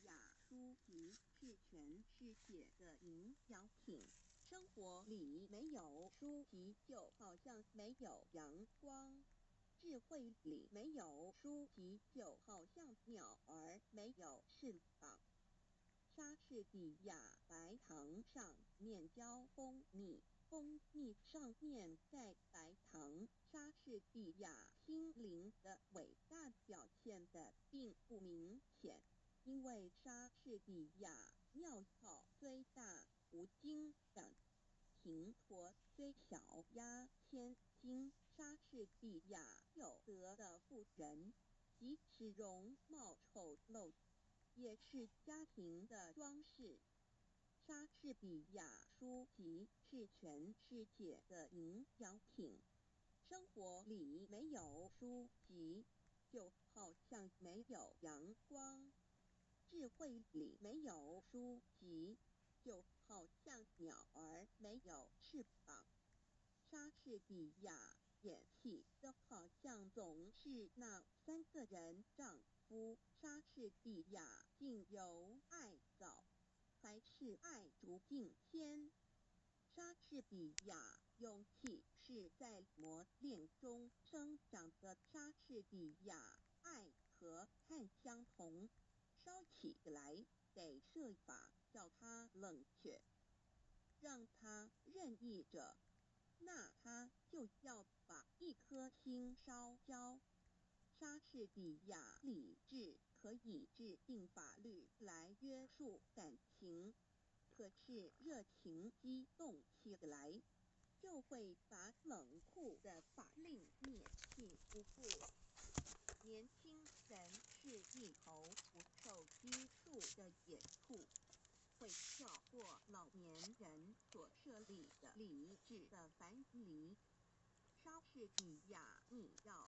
亚书籍是全世界的营养品。生活里没有书籍，就好像没有阳光；智慧里没有书籍，就好像鸟儿没有翅膀。莎士比亚白糖上面浇蜂蜜，蜂蜜上面盖白糖。莎士比亚心灵的伟大表现的并不明显，因为莎士比亚庙号虽大无惊，感平砣虽小压千斤。莎士比亚有德的妇人，即使容貌丑陋，也是家庭的装饰。莎士比亚书籍是全世界的营养品。生活里没有书籍，就好像没有阳光；智慧里没有书籍，就好像鸟儿没有翅膀。莎士比亚演戏的好像总是那3个人丈夫。莎士比亚竟有爱早，还是爱逐境迁？莎士比亚勇气是在磨练中生长的。莎士比亚爱和碳相同，烧起来得设法叫它冷却，让它任意着，那他就要把一颗心烧焦。莎士比亚理智可以制定法律来约束感情，可是热情激动起来，就会把冷酷的法令灭尽不顾。年轻人是一头不受拘束的野兔，会跳过老年人所设立的理智的樊篱。莎士比亚，你要